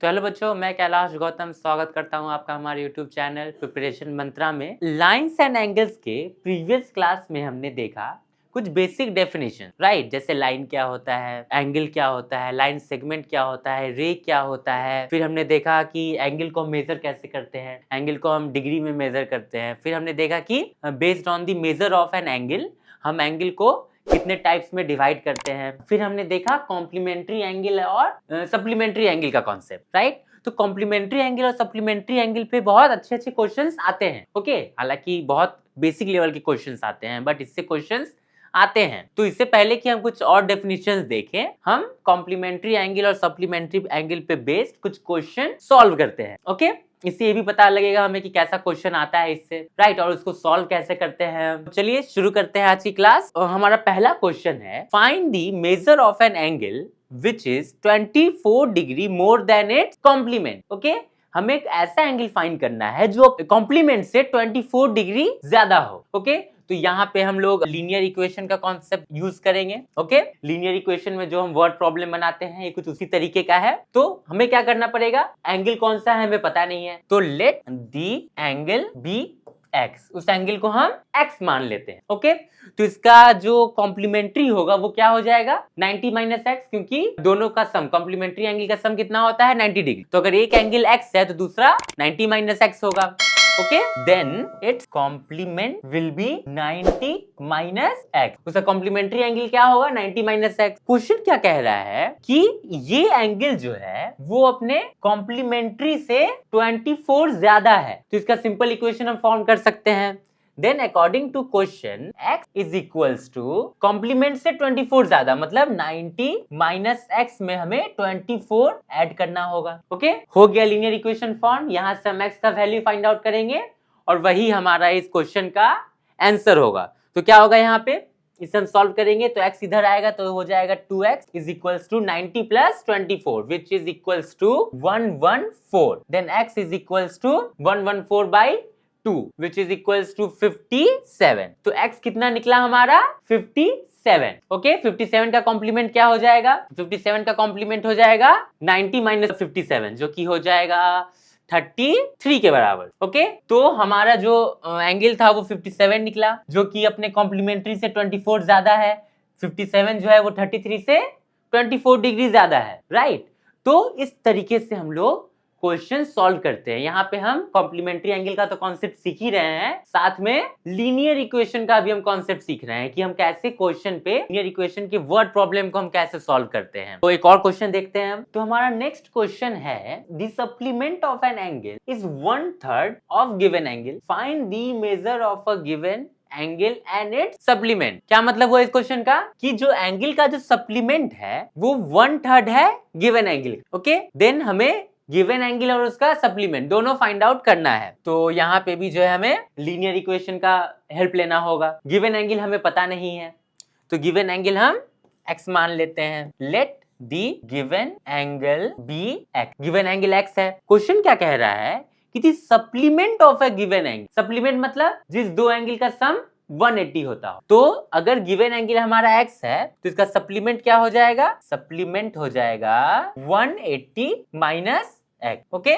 तो हेलो बच्चों, मैं कैलाश गौतम स्वागत करता हूं आपका हमारे YouTube चैनल प्रिपरेशन मंत्रा में। लाइंस एंड एंगल्स के प्रीवियस क्लास में हमने देखा कुछ बेसिक डेफिनेशन, राइट? जैसे लाइन क्या होता है, एंगल क्या होता है, लाइन सेगमेंट क्या होता है, रे क्या होता है। फिर हमने देखा कि एंगल को हम मेजर कैसे करते हैं, एंगल को हम डिग्री में मेजर करते हैं। फिर हमने देखा कि based on the measure of an angle हम एंगल को कितने टाइप्स में डिवाइड करते हैं। फिर हमने देखा कॉम्प्लीमेंट्री एंगल और सप्लीमेंट्री एंगल का कॉन्सेप्ट, राइट? तो कॉम्प्लीमेंट्री एंगल और सप्लीमेंट्री एंगल पे बहुत अच्छे अच्छे क्वेश्चंस आते हैं। ओके, हालांकि बहुत बेसिक लेवल के क्वेश्चंस आते हैं, बट इससे क्वेश्चंस आते हैं। तो इससे पहले कि हम कुछ और डेफिनेशंस देखें, हम कॉम्प्लीमेंट्री एंगल और सप्लीमेंट्री एंगल पे बेस्ड कुछ क्वेश्चन सॉल्व करते हैं। ओके, इससे ये भी पता लगेगा हमें कि कैसा क्वेश्चन आता है इससे, राइट? और उसको सॉल्व कैसे करते हैं। चलिए शुरू करते हैं आज की क्लास। और हमारा पहला क्वेश्चन है, find the measure of an angle which is 24 degree more than its complement. Okay, हमें एक ऐसा एंगल फाइंड करना है जो कॉम्प्लीमेंट से 24 डिग्री ज्यादा हो। ओके, तो यहाँ पे हम लोग लीनियर इक्वेशन का कॉन्सेप्ट यूज करेंगे। ओके, लीनियर इक्वेशन में जो हम वर्ड प्रॉब्लम बनाते हैं ये कुछ उसी तरीके का है। तो हमें क्या करना पड़ेगा, एंगल कौन सा है हमें पता नहीं है, तो let the angle be x, उस एंगल को हम x मान लेते हैं। ओके, तो इसका जो कॉम्प्लीमेंट्री होगा वो क्या हो जाएगा, 90 माइनस एक्स, क्योंकि दोनों का सम, कॉम्प्लीमेंट्री एंगल का सम कितना होता है, 90 डिग्री। तो अगर एक एंगल x है तो दूसरा 90 माइनस एक्स होगा। Okay, then its complement will be 90 minus x. उसका कॉम्प्लीमेंट्री एंगल क्या होगा, 90 माइनस एक्स। क्वेश्चन क्या कह रहा है कि ये एंगल जो है वो अपने कॉम्प्लीमेंट्री से 24 ज्यादा है। तो इसका सिंपल इक्वेशन हम फॉर्म कर सकते हैं। Then according to question, x is equals to complement से 24 ज्यादा, मतलब 90 माइनस x में हमें 24 ऐड करना होगा। ओके, हो गया लीनियर इक्वेशन फॉर्म। यहां से हम x का वैल्यू फाइंड आउट करेंगे और वही हमारा इस क्वेश्चन का आंसर होगा। तो क्या होगा यहाँ पे, इसे हम सॉल्व करेंगे तो x इधर आएगा तो हो जाएगा 2x is equals to 90 plus 24 which is equals to 114. Then x is equals to 114 by 2 which is equals to 57. तो x कितना निकला हमारा, 57। ओके, 57 का कॉम्प्लीमेंट क्या हो जाएगा, 57 का कॉम्प्लीमेंट हो जाएगा 90 माइनस 57 जो कि हो जाएगा 33 के बराबर। ओके, तो हमारा जो एंगल था वो 57 निकला, जो कि अपने कॉम्प्लीमेंट्री से 24 ज्यादा है। 57 जो है वो 33 से 24 डिग्री ज्यादा है, राइट? तो इस तरीके से हम लोग क्वेश्चन सॉल्व करते हैं। यहाँ पे हम कॉम्प्लीमेंट्री एंगल का तो कॉन्सेप्ट सीख ही रहे हैं, साथ में लीनियर इक्वेशन का भी हम कॉन्सेप्ट सीख रहे हैं कि हम कैसे क्वेश्चन पे लीनियर इक्वेशन के वर्ड प्रॉब्लम को हम कैसे सॉल्व करते हैं। तो एक और क्वेश्चन देखते हैं हम। तो हमारा नेक्स्ट क्वेश्चन है, the supplement of an angle is 1/3 of given angle, find the measure of a given angle and it's supplement. क्या मतलब हुआ इस क्वेश्चन का, कि जो एंगल का जो सप्लीमेंट है वो 1/3 है गिवन एंगल। ओके, देन हमें गिवन एंगल और उसका सप्लीमेंट दोनों फाइंड आउट करना है। तो यहाँ पे भी जो है हमें लीनियर इक्वेशन का हेल्प लेना होगा। गिवन एंगल हमें पता नहीं है तो गिवन एंगल हम x मान लेते हैं। Let the given angle be x, given angle x है। क्वेश्चन क्या कह रहा है कि the supplement of a given angle, supplement मतलब जिस दो एंगल का सम 180 होता हो। तो अगर गिवन एंगल हमारा x है तो इसका सप्लीमेंट क्या हो जाएगा, सप्लीमेंट हो जाएगा 180 minus x। Okay,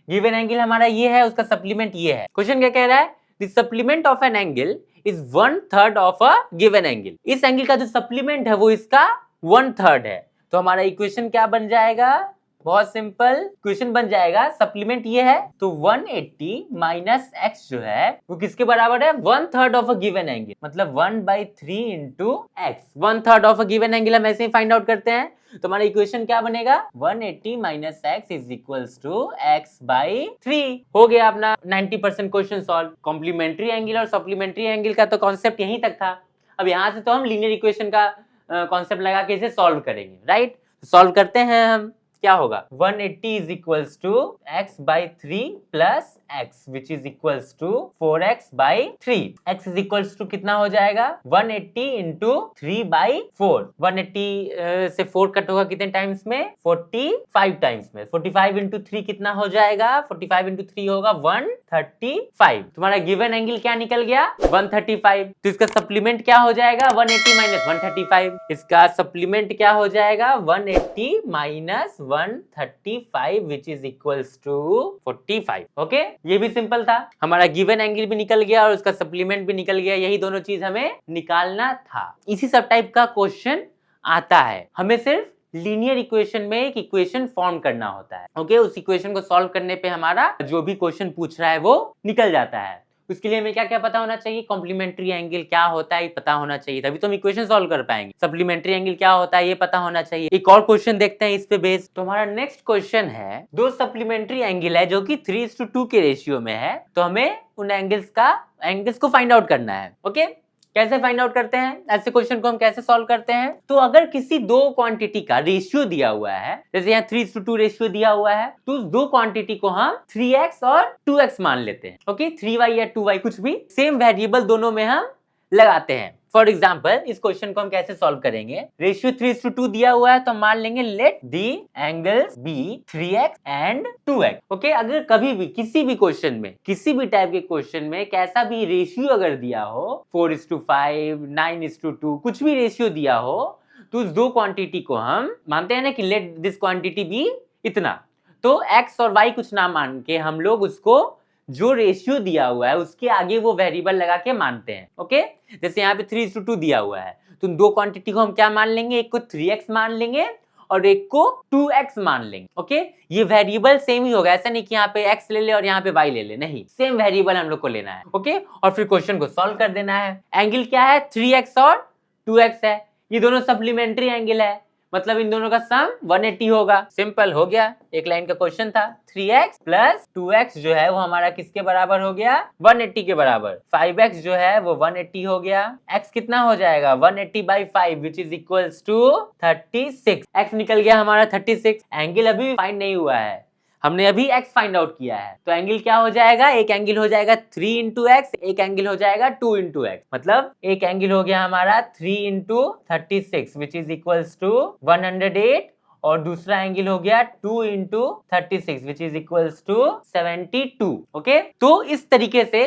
given angle हमारा ये है, उसका सप्लीमेंट ये है। क्वेश्चन क्या कह रहा है, the supplement of an angle is 1/3 of a given angle. इस एंगल का जो सप्लीमेंट है वो इसका 1/3 है। तो हमारा इक्वेशन क्या बन जाएगा, बहुत सिंपल क्वेश्चन बन जाएगा। सप्लीमेंट ये है तो 180 माइनस x जो है वो किसके बराबर है, 1/3 ऑफ अ गिवन एंगल, मतलब 1/3 into x। 1/3 of a given angle हम ऐसे ही फाइंड आउट करते हैं। तो हमारा इक्वेशन क्या बनेगा, 180 minus x is equals to x/3। हो गया अपना 90% क्वेश्चन सॉल्व। कॉम्प्लीमेंट्री एंगल और सप्लीमेंट्री एंगल का तो कॉन्सेप्ट यहीं तक था। अब यहाँ से तो हम लीनियर इक्वेशन का कॉन्सेप्ट लगा के इसे सॉल्व करेंगे, राइट? सॉल्व करते हैं हम। क्या होगा, 180 is equals to x/3 plus x which is equals to 4x by 3। x is equals to कितना हो जाएगा 180 इंटू 3 बाई 4। 180 से 4 कट होगा कितने टाइम्स में 45 टाइम्स में। 45 इंटू 3 कितना हो जाएगा 45 इंटू 3 होगा 135। तुम्हारा गिवन एंगल क्या निकल गया 135। तो इसका सप्लीमेंट क्या हो जाएगा 180 माइनस 135। इसका सप्लीमेंट क्या हो जाएगा 180 minus 135 which is equals to 45। Okay, ये भी सिंपल था। हमारा गिवन एंगल भी निकल गया और उसका सप्लीमेंट भी निकल गया। यही दोनों चीज हमें निकालना था। इसी सब टाइप का क्वेश्चन आता है। हमें सिर्फ लीनियर इक्वेशन में एक इक्वेशन फॉर्म करना होता है। ओके, उस इक्वेशन को सॉल्व करने पे हमारा जो भी क्वेश्चन पूछ रहा है वो निकल जाता है। उसके लिए हमें क्या क्या पता होना चाहिए, कॉम्प्लीमेंट्री एंगल क्या होता है पता होना चाहिए, तभी तो हम इक्वेशन सॉल्व कर पाएंगे। सप्लीमेंट्री एंगल क्या होता है ये पता होना चाहिए। एक और क्वेश्चन देखते हैं इस पे बेस। तो हमारा नेक्स्ट क्वेश्चन है, दो सप्लीमेंट्री एंगल है जो कि 3:2 के रेशियो में है। तो हमें उन एंगल्स को फाइंड आउट करना है। ओके, कैसे फाइंड आउट करते हैं, ऐसे क्वेश्चन को हम कैसे सॉल्व करते हैं। तो अगर किसी दो क्वांटिटी का रेशियो दिया हुआ है, जैसे यहाँ 3:2 रेशियो दिया हुआ है, तो उस दो क्वांटिटी को हम 3x और 2x मान लेते हैं। ओके, 3y या 2y कुछ भी सेम वेरिएबल दोनों में हम लगाते हैं। फॉर एग्जाम्पल इस क्वेश्चन को हम कैसे सॉल्व करेंगे, रेशियो 3:2 दिया हुआ है तो हम मान लेंगे let the angles be 3x and 2x। Okay, अगर कभी भी किसी भी क्वेश्चन में, किसी भी टाइप के क्वेश्चन में कैसा भी रेशियो अगर दिया हो 4:5, 9:2, कुछ भी रेशियो दिया हो, तो उस दो क्वांटिटी को हम मानते हैं ना कि लेट दिस क्वांटिटी बी इतना। तो x और y कुछ ना मान के हम लोग उसको जो रेशियो दिया हुआ है उसके आगे वो वेरिएबल लगा के मानते हैं। ओके, जैसे यहाँ पे 3:2 दिया हुआ है तो दो क्वांटिटी को हम क्या मान लेंगे, एक को 3x मान लेंगे और एक को 2x मान लेंगे। ओके, ये वेरिएबल सेम ही होगा, ऐसा नहीं कि यहाँ पे x ले ले और यहाँ पे y ले ले, नहीं, सेम वेरिएबल हम लोग को लेना है। ओके, और फिर क्वेश्चन को सॉल्व कर देना है। एंगल क्या है 3x और 2x है, ये दोनों सप्लीमेंट्री एंगल है, मतलब इन दोनों का सम 180 होगा। सिंपल हो गया, एक लाइन का क्वेश्चन था। 3x प्लस 2x जो है वो हमारा किसके बराबर हो गया 180 के बराबर। 5x जो है वो 180 हो गया। x कितना हो जाएगा 180 by 5 which is equals to 36। x निकल गया हमारा 36। एंगल अभी फाइंड नहीं हुआ है, हमने अभी x फाइंड आउट किया है। तो एंगल क्या हो जाएगा, एक एंगल हो जाएगा 3 इंटू x, एक एंगल हो जाएगा 2 इंटू x। मतलब एक एंगल हो गया हमारा 3 into 36 which is equals to 108 और दूसरा एंगल हो गया 2 into 36 which is equals to 72। Okay, तो इस तरीके से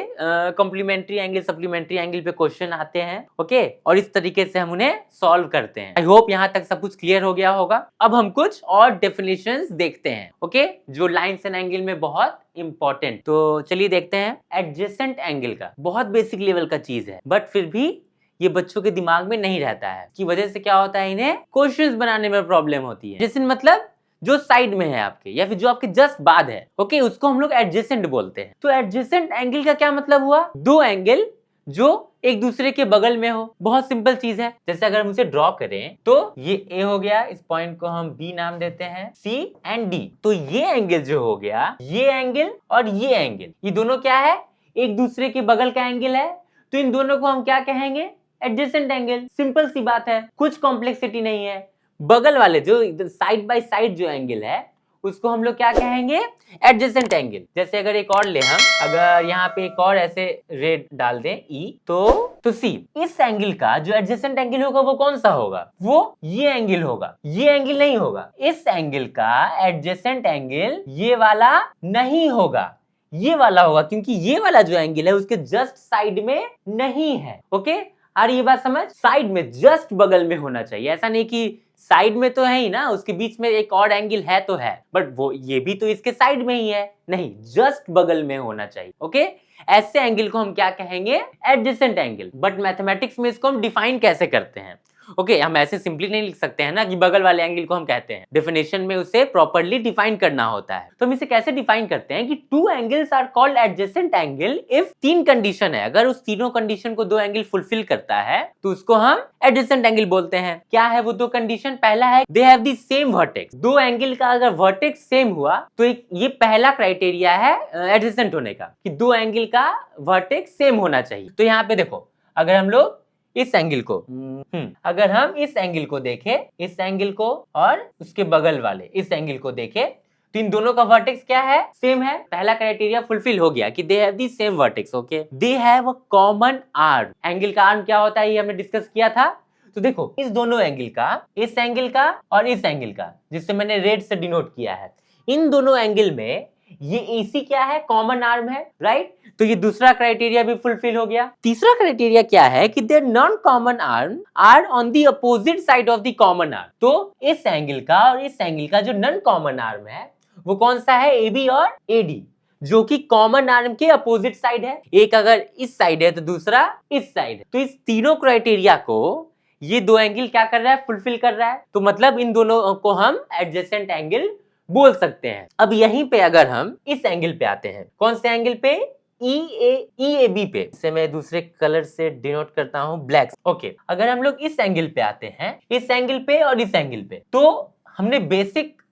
कॉम्प्लीमेंट्री एंगल सप्लीमेंट्री एंगल पे क्वेश्चन आते हैं। ओके, और इस तरीके से हम उन्हें सॉल्व करते हैं। आई होप यहाँ तक सब कुछ क्लियर हो गया होगा। अब हम कुछ और डेफिनेशंस देखते हैं। ओके, जो लाइन्स एंड एंगल में बहुत इंपॉर्टेंट। तो चलिए देखते हैं। एडजेसेंट एंगल का बहुत बेसिक लेवल का चीज है, बट फिर भी ये बच्चों के दिमाग में नहीं रहता है, की वजह से क्या होता है इन्हें क्वेश्चंस बनाने में प्रॉब्लम होती है। एडजेसेंट मतलब जो साइड में है आपके या फिर जो आपके जस्ट बाद है। ओके, उसको हम लोग एडजेसेंट बोलते हैं। तो एडजेसेंट एंगल का क्या मतलब हुआ, दो एंगल जो एक दूसरे के बगल में हो। बहुत सिंपल चीज है। जैसे अगर हम उसे ड्रॉ करें तो ये A हो गया, इस पॉइंट को हम B नाम देते हैं, C एंड D। तो ये एंगल जो हो गया, ये एंगल और ये एंगल, ये दोनों क्या है, एक दूसरे के बगल का एंगल है। तो इन दोनों को हम क्या कहेंगे, एडजेसेंट एंगल। सिंपल सी बात है, कुछ कॉम्प्लेक्सिटी नहीं है। बगल वाले जो साइड बाय साइड जो एंगल है उसको हम लोग क्या कहेंगे, एडजेसेंट एंगल। जैसे अगर एक और ले हम, अगर यहाँ पे एक और ऐसे रेड डाल दें E, तो C। इस एंगल का जो एडजेसेंट एंगल होगा वो कौन सा होगा, वो ये एंगल होगा, ये एंगल नहीं होगा। इस एंगल का एडजेसेंट एंगल ये वाला नहीं होगा, ये वाला होगा, क्योंकि ये वाला जो एंगल है उसके जस्ट साइड में नहीं है। ओके, और ये बात समझ, साइड में जस्ट बगल में होना चाहिए। ऐसा नहीं कि साइड में तो है ही ना, उसके बीच में एक और एंगल है तो है, बट वो ये भी तो इसके साइड में ही है, नहीं, जस्ट बगल में होना चाहिए। ओके, ऐसे एंगल को हम क्या कहेंगे, एडजेसेंट एंगल। बट मैथमेटिक्स में इसको हम डिफाइन कैसे करते हैं, ओके, हम ऐसे सिंपली नहीं लिख सकते हैं ना कि बगल वाले एंगल को हम कहते हैं। डेफिनेशन में उसे प्रॉपर्ली डिफाइन करना होता है। तो हम इसे कैसे डिफाइन करते हैं कि two angles are called adjacent angle if तीन कंडीशन है। अगर उस तीनों कंडीशन को दो एंगल फुलफिल करता है तो उसको हम एडजेसेंट एंगल बोलते हैं। क्या है वो दो कंडीशन, पहला है they have the same vertex. दो एंगल का अगर वर्टेक्स सेम हुआ तो ये पहला क्राइटेरिया है एडजेसेंट होने का, कि दो एंगल का वर्टेक्स सेम होना चाहिए। तो यहाँ पे देखो, अगर हम लोग इस एंगल को अगर हम इस एंगल को देखें, इस एंगल को और उसके बगल वाले इस एंगल को देखें, तो इन दोनों का वर्टेक्स क्या है, सेम है। पहला क्राइटेरिया फुलफिल हो गया कि they have the same vertex. Okay, they have a common arm. Angle का आर्म क्या होता है ये हमने डिस्कस किया था। तो देखो इस दोनों एंगल का, इस एंगल का और इस एंगल का, जिससे मैंने रेड से डिनोट किया है, इन दोनों एंगल में ये AC क्या है, कॉमन आर्म है, राइट। तो ये दूसरा क्राइटेरिया भी फुलफिल हो गया। तीसरा क्राइटेरिया क्या है कि their non common arm are on the opposite side of the common arm. तो इस एंगल का और इस एंगल का जो नॉन कॉमन आर्म है वो कौन सा है, AB और AD, जो कि कॉमन आर्म के अपोजिट साइड है। एक अगर इस साइड है तो दूसरा इस साइड है। तो इस तीनों क्राइटेरिया को ये दो एंगल क्या कर रहा है, फुलफिल कर रहा है। तो मतलब इन दोनों को हम एडजेसेंट एंगल बोल सकते हैं। अब यहीं पे अगर हम इस एंगल पे आते हैं, कौन से एंगल पे, EAB पे, इसे मैं दूसरे कलर से डिनोट करता हूं, ब्लैक। ओके, अगर हम लोग इस एंगल पे आते हैं, इस एंगल पे और इस एंगल पे, तो हमने बेसिक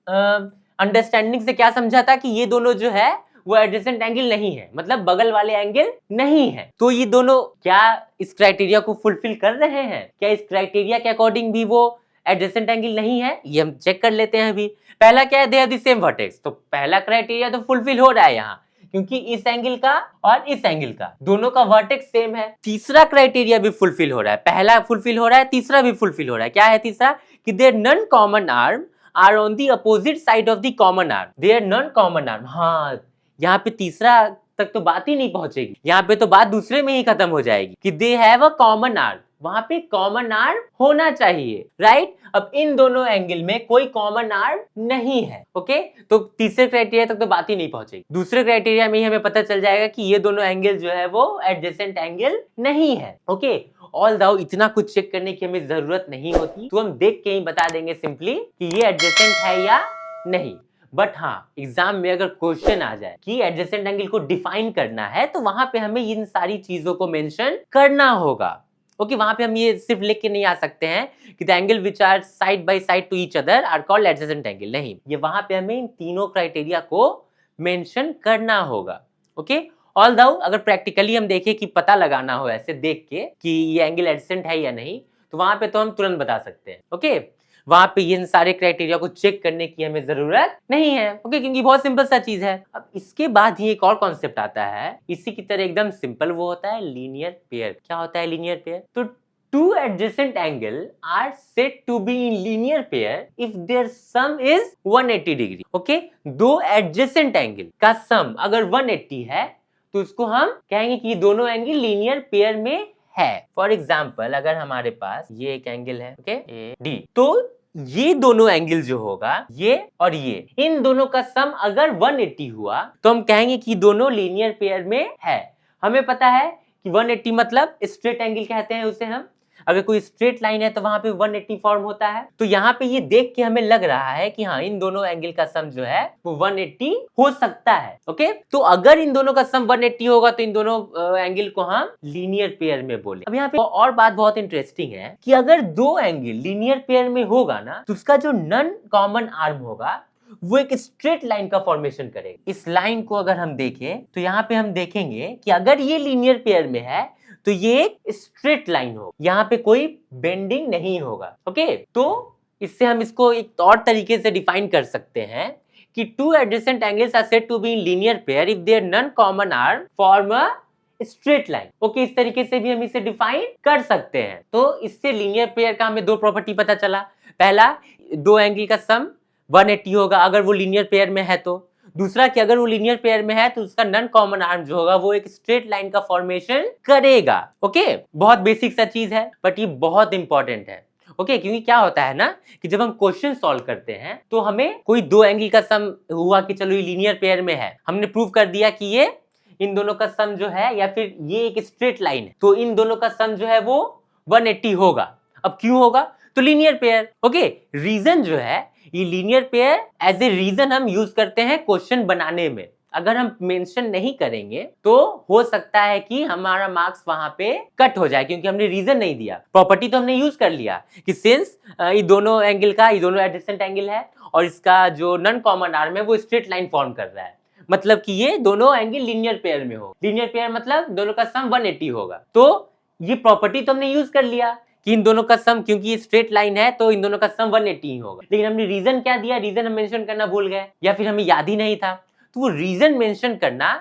अंडरस्टैंडिंग से क्या समझा था कि ये दोनों जो है वो एडजेसेंट एंगल नहीं है, मतलब बगल वाले एंगल नहीं है। तो ये दोनों क्या इस क्राइटेरिया को फुलफिल कर रहे हैं, क्या इस क्राइटेरिया के अकॉर्डिंग भी वो एडजेसेंट एंगल नहीं है, ये हम चेक कर लेते हैं अभी। पहला क्या है, they have the same vertex. तो पहला क्राइटेरिया तो फुलफिल हो रहा है यहाँ, क्योंकि इस एंगल का और इस एंगल का दोनों का वर्टेक्स सेम है। तीसरा क्राइटेरिया भी फुलफिल हो रहा है, पहला फुलफिल हो रहा है, तीसरा भी फुलफिल हो रहा है। क्या है तीसरा, कि their non common arm are on the opposite side of the common arm. Their non common arm, हाँ यहाँ पे तीसरा तक तो बात ही नहीं पहुंचेगी, यहाँ पे तो बात दूसरे में ही खत्म हो जाएगी कि they have a common arm. वहां पे कॉमन आर्म होना चाहिए, राइट। अब इन दोनों एंगल में कोई कॉमन आर्म नहीं है। ओके, तो तीसरे क्राइटेरिया तक तो बात ही नहीं पहुंचेगी। दूसरे क्राइटेरिया में ही हमें पता चल जाएगा कि ये दोनों एंगल जो है वो एडजेसेंट एंगल नहीं है। ओके, ऑल दाउ इतना कुछ चेक करने की हमें जरूरत नहीं होती, तो हम देख के ही बता देंगे सिंपली कि ये एडजेसेंट है या नहीं। बट हाँ, एग्जाम में अगर क्वेश्चन आ जाए कि एडजेसेंट एंगल को डिफाइन करना है, तो वहां पे हमें इन सारी चीजों को मेंशन करना होगा। ओके, वहां पे हम ये सिर्फ लिख के नहीं आ सकते हैं कि the angle which are side by side to each other are called adjacent angle. नहीं, ये वहां पे हमें इन तीनों क्राइटेरिया को मेंशन करना होगा। ओके, ऑल दाउ अगर प्रैक्टिकली हम देखें कि पता लगाना हो ऐसे देख के कि ये एंगल एडजेसेंट है या नहीं, तो वहां पे तो हम तुरंत बता सकते हैं। ओके, वहां पे इन सारे क्राइटेरिया को चेक करने की हमें जरूरत नहीं है। ओके, क्योंकि बहुत सिंपल सा चीज है। अब इसके बाद ही एक और कॉन्सेप्ट आता है, इसी की तरह एकदम सिंपल, वो होता है लीनियर पेयर। क्या होता है लीनियर पेयर, तो two adjacent angle are said to be in linear pair if their sum is 180 degree. Okay, दो adjacent angle का sum अगर 180 है तो उसको हम कहेंगे कि दोनों एंगल लीनियर पेयर में है। फॉर एग्जाम्पल, अगर हमारे पास ये एक एंगल है, ओके, AD, तो ये दोनों एंगल जो होगा, ये और ये, इन दोनों का सम अगर 180 हुआ तो हम कहेंगे कि दोनों लीनियर पेयर में है। हमें पता है कि 180 मतलब स्ट्रेट एंगल कहते हैं उसे हम। अगर कोई स्ट्रेट लाइन है तो वहां पे 180 फॉर्म होता है। तो यहाँ पे ये देख के हमें लग रहा है कि हाँ, इन दोनों एंगल का सम जो है वो 180 हो सकता है। ओके, तो अगर इन दोनों का सम 180 होगा तो इन दोनों एंगल को हम लीनियर पेयर में बोले। अब यहाँ पे और बात बहुत इंटरेस्टिंग है कि अगर दो एंगल लीनियर पेयर में होगा ना, तो उसका जो नॉन कॉमन आर्म होगा वो एक स्ट्रेट लाइन का फॉर्मेशन करेगा। इस लाइन को अगर हम देखें तो यहाँ पे हम देखेंगे कि अगर ये लीनियर पेयर में है तो ये एक स्ट्रेट लाइन हो, यहाँ पे कोई बेंडिंग नहीं होगा। ओके, तो इससे हम इसको एक और तरीके से डिफाइन कर सकते हैं कि two adjacent angles are said to be in linear pair if their non common arm form a straight line. Okay, इस तरीके से भी हम इसे डिफाइन कर सकते हैं। तो इससे लीनियर पेयर का हमें दो प्रॉपर्टी पता चला। पहला, दो एंगल का सम 180 होगा अगर वो लीनियर पेयर में है तो। दूसरा कि अगर वो लीनियर पेयर में है तो उसका नॉन कॉमन आर्म जो होगा वो एक स्ट्रेट लाइन का फॉर्मेशन करेगा। ओके, बहुत बेसिक सा चीज है बट ये बहुत इंपॉर्टेंट है। ओके, क्योंकि क्या होता है ना कि जब हम क्वेश्चन सॉल्व करते हैं तो हमें कोई दो एंगल का सम हुआ कि चलो ये लीनियर पेयर में है, हमने प्रूव कर दिया कि ये इन दोनों का सम जो है, या फिर ये एक स्ट्रेट लाइन है, तो इन दोनों का सम जो है वो 180 होगा। अब क्यों होगा, तो लीनियर पेयर। ओके, रीजन जो है, ये linear pair as a reason हम यूज करते हैं क्वेश्चन बनाने में। अगर हम मेंशन नहीं करेंगे तो हो सकता है कि हमारा मार्क्स वहां पे कट हो जाए, क्योंकि हमने रीजन नहीं दिया। प्रॉपर्टी तो हमने यूज कर लिया कि सिंस ये दोनों एंगल का, ये दोनों एडजेसेंट एंगल है और इसका जो नॉन कॉमन आर्म है वो स्ट्रेट लाइन फॉर्म कर रहा है, मतलब कि ये दोनों एंगल लीनियर पेयर में हो। लीनियर पेयर मतलब दोनों का सम 180 होगा। तो ये प्रॉपर्टी तो हमने यूज कर लिया कि इन दोनों का सम, क्योंकि ये स्ट्रेट लाइन है तो इन दोनों का सम 180 ही होगा। लेकिन हमने रीजन क्या दिया, रीजन हम मेंशन करना भूल गए या फिर हमें याद ही नहीं था। तो वो रीजन मेंशन करना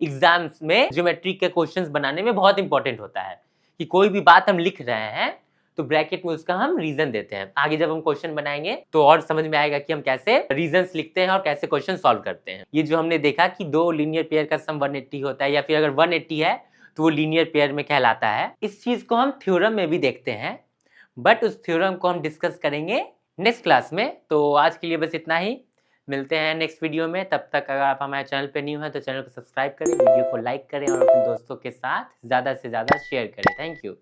एग्जाम्स में ज्योमेट्री के क्वेश्चंस बनाने में बहुत इंपॉर्टेंट होता है कि कोई भी बात हम लिख रहे हैं तो ब्रैकेट में उसका हम रीजन देते हैं। आगे जब हम क्वेश्चन बनाएंगे तो और समझ में आएगा कि हम कैसे रीजंस लिखते हैं और कैसे क्वेश्चन सॉल्व करते हैं। ये जो हमने देखा कि दो लीनियर पेयर का सम 180 होता है या फिर अगर 180 है तो वो लीनियर पेयर में कहलाता है। इस चीज को हम थ्योरम में भी देखते हैं, बट उस थ्योरम को हम डिस्कस करेंगे नेक्स्ट क्लास में। तो आज के लिए बस इतना ही, मिलते हैं नेक्स्ट वीडियो में। तब तक अगर आप हमारे चैनल पे न्यू हैं तो चैनल को सब्सक्राइब करें, वीडियो को लाइक करें और अपने दोस्तों के साथ ज़्यादा से ज़्यादा शेयर करें। Thank you.